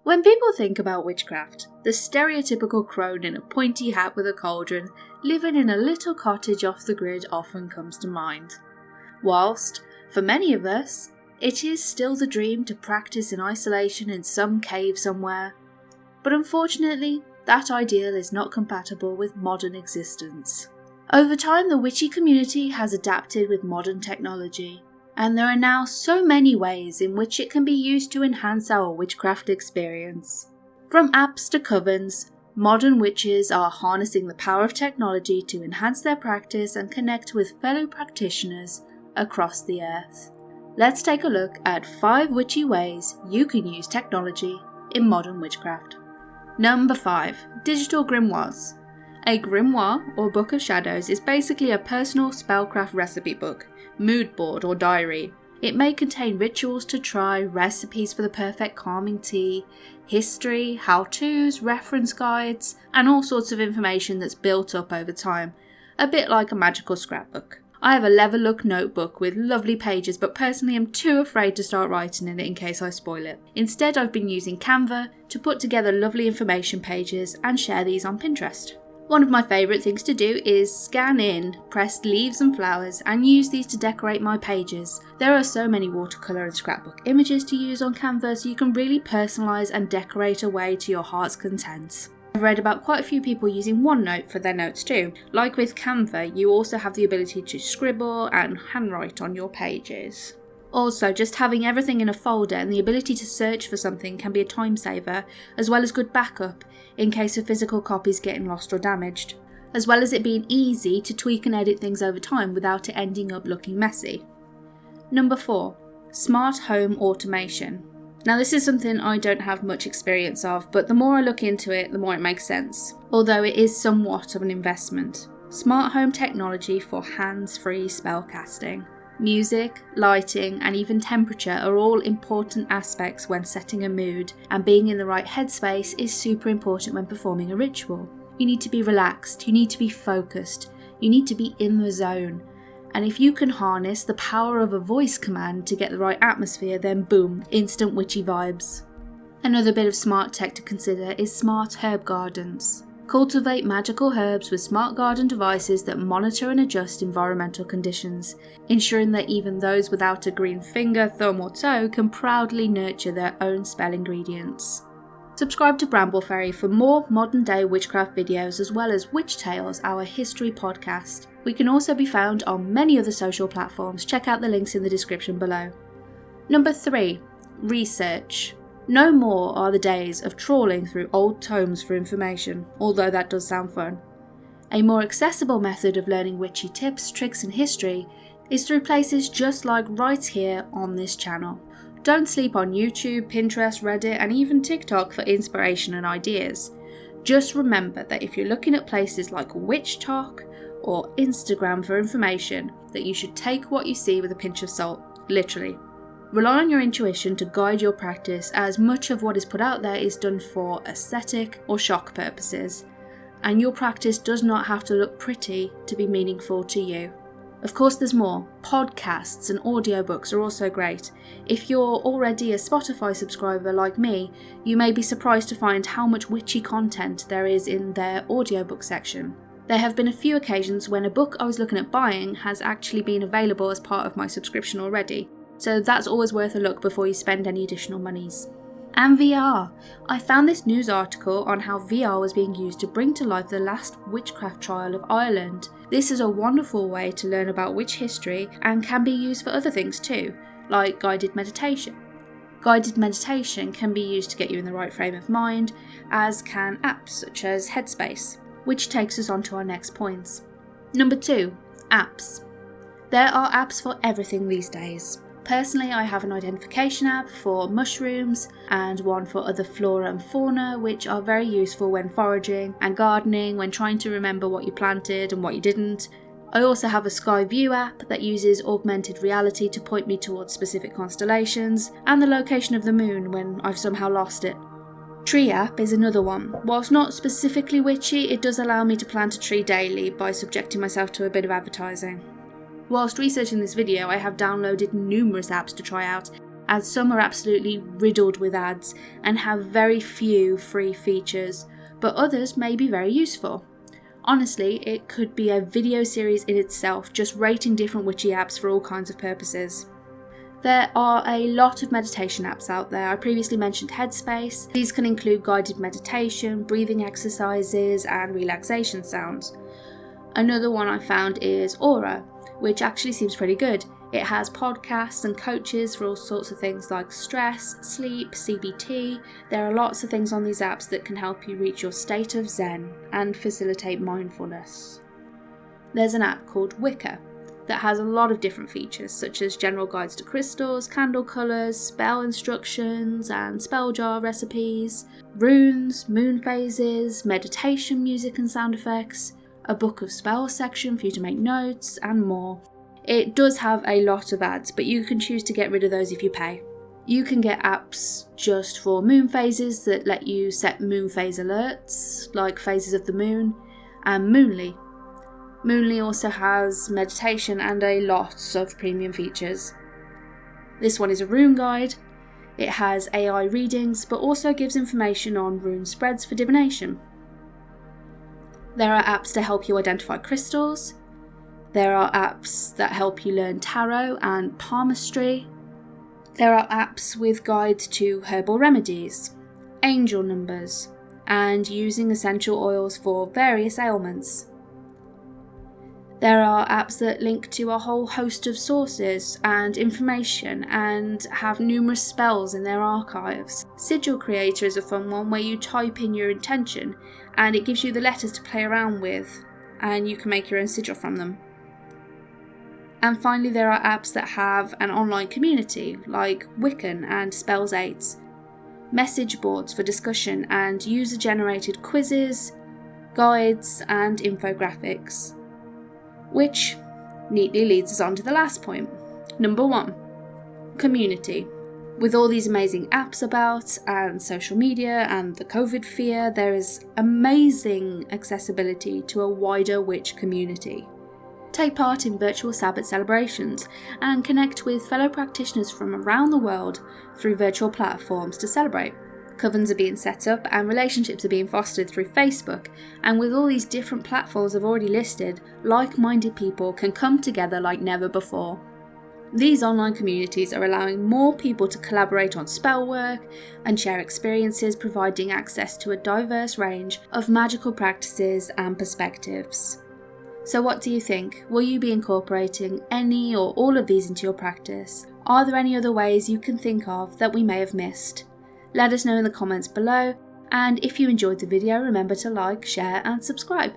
When people think about witchcraft, the stereotypical crone in a pointy hat with a cauldron, living in a little cottage off the grid often comes to mind. Whilst, for many of us, it is still the dream to practice in isolation in some cave somewhere. But unfortunately, that ideal is not compatible with modern existence. Over time, the witchy community has adapted with modern technology, and there are now so many ways in which it can be used to enhance our witchcraft experience. From apps to covens, modern witches are harnessing the power of technology to enhance their practice and connect with fellow practitioners across the earth. Let's take a look at 5 witchy ways you can use technology in modern witchcraft. Number 5. Digital Grimoires. A grimoire, or book of shadows, is basically a personal spellcraft recipe book, mood board or diary. It may contain rituals to try, recipes for the perfect calming tea, history, how-tos, reference guides, and all sorts of information that's built up over time, a bit like a magical scrapbook. I have a leather look notebook with lovely pages, but personally I'm too afraid to start writing in it in case I spoil it. Instead, I've been using Canva to put together lovely information pages and share these on Pinterest. One of my favourite things to do is scan in pressed leaves and flowers and use these to decorate my pages. There are so many watercolour and scrapbook images to use on Canva, so you can really personalise and decorate away to your heart's content. I've read about quite a few people using OneNote for their notes too. Like with Canva, you also have the ability to scribble and handwrite on your pages. Also, just having everything in a folder and the ability to search for something can be a time saver, as well as good backup in case of physical copies getting lost or damaged, as well as it being easy to tweak and edit things over time without it ending up looking messy. Number 4. Smart home automation. Now this is something I don't have much experience of, but the more I look into it, the more it makes sense, although it is somewhat of an investment. Smart home technology for hands-free spellcasting. Music, lighting, and even temperature are all important aspects when setting a mood, and being in the right headspace is super important when performing a ritual. You need to be relaxed, you need to be focused, you need to be in the zone. And if you can harness the power of a voice command to get the right atmosphere, then boom, instant witchy vibes. Another bit of smart tech to consider is smart herb gardens. Cultivate magical herbs with smart garden devices that monitor and adjust environmental conditions, ensuring that even those without a green finger, thumb or toe can proudly nurture their own spell ingredients. Subscribe to Bramble Fairy for more modern day witchcraft videos, as well as Witch Tales, our history podcast. We can also be found on many other social platforms. Check out the links in the description below. Number 3. Research. No more are the days of trawling through old tomes for information, although that does sound fun. A more accessible method of learning witchy tips, tricks and history is through places just like right here on this channel. Don't sleep on YouTube, Pinterest, Reddit and even TikTok for inspiration and ideas. Just remember that if you're looking at places like Witch Talk or Instagram for information, that you should take what you see with a pinch of salt, literally. Rely on your intuition to guide your practice, as much of what is put out there is done for aesthetic or shock purposes, and your practice does not have to look pretty to be meaningful to you. Of course there's more. Podcasts and audiobooks are also great. If you're already a Spotify subscriber like me, you may be surprised to find how much witchy content there is in their audiobook section. There have been a few occasions when a book I was looking at buying has actually been available as part of my subscription already. So that's always worth a look before you spend any additional monies. And VR. I found this news article on how VR was being used to bring to life the last witchcraft trial of Ireland. This is a wonderful way to learn about witch history and can be used for other things too, like guided meditation. Guided meditation can be used to get you in the right frame of mind, as can apps such as Headspace, which takes us on to our next points. Number 2. Apps. There are apps for everything these days. Personally, I have an identification app for mushrooms and one for other flora and fauna, which are very useful when foraging and gardening, when trying to remember what you planted and what you didn't. I also have a Sky View app that uses augmented reality to point me towards specific constellations and the location of the moon when I've somehow lost it. Tree app is another one. Whilst not specifically witchy, it does allow me to plant a tree daily by subjecting myself to a bit of advertising. Whilst researching this video, I have downloaded numerous apps to try out, as some are absolutely riddled with ads and have very few free features, but others may be very useful. Honestly, it could be a video series in itself, just rating different witchy apps for all kinds of purposes. There are a lot of meditation apps out there. I previously mentioned Headspace. These can include guided meditation, breathing exercises, and relaxation sounds. Another one I found is Aura, which actually seems pretty good. It has podcasts and coaches for all sorts of things like stress, sleep, CBT. There are lots of things on these apps that can help you reach your state of Zen and facilitate mindfulness. There's an app called Wicca that has a lot of different features, such as general guides to crystals, candle colours, spell instructions and spell jar recipes, runes, moon phases, meditation music and sound effects, a book of spells section for you to make notes, and more. It does have a lot of ads, but you can choose to get rid of those if you pay. You can get apps just for moon phases that let you set moon phase alerts, like phases of the moon, and Moonly. Moonly also has meditation and a lot of premium features. This one is a rune guide. It has AI readings, but also gives information on rune spreads for divination. There are apps to help you identify crystals. There are apps that help you learn tarot and palmistry. There are apps with guides to herbal remedies, angel numbers, and using essential oils for various ailments. There are apps that link to a whole host of sources and information and have numerous spells in their archives. Sigil Creator is a fun one where you type in your intention and it gives you the letters to play around with, and you can make your own sigil from them. And finally, there are apps that have an online community like Wiccan and Spells 8, message boards for discussion and user-generated quizzes, guides and infographics. Which neatly leads us on to the last point. Number 1, community. With all these amazing apps about and social media and the COVID fear, there is amazing accessibility to a wider witch community. Take part in virtual Sabbath celebrations and connect with fellow practitioners from around the world through virtual platforms to celebrate. Covens are being set up and relationships are being fostered through Facebook, and with all these different platforms I've already listed, like-minded people can come together like never before. These online communities are allowing more people to collaborate on spell work and share experiences, providing access to a diverse range of magical practices and perspectives. So what do you think? Will you be incorporating any or all of these into your practice? Are there any other ways you can think of that we may have missed? Let us know in the comments below, and if you enjoyed the video, remember to like, share and subscribe.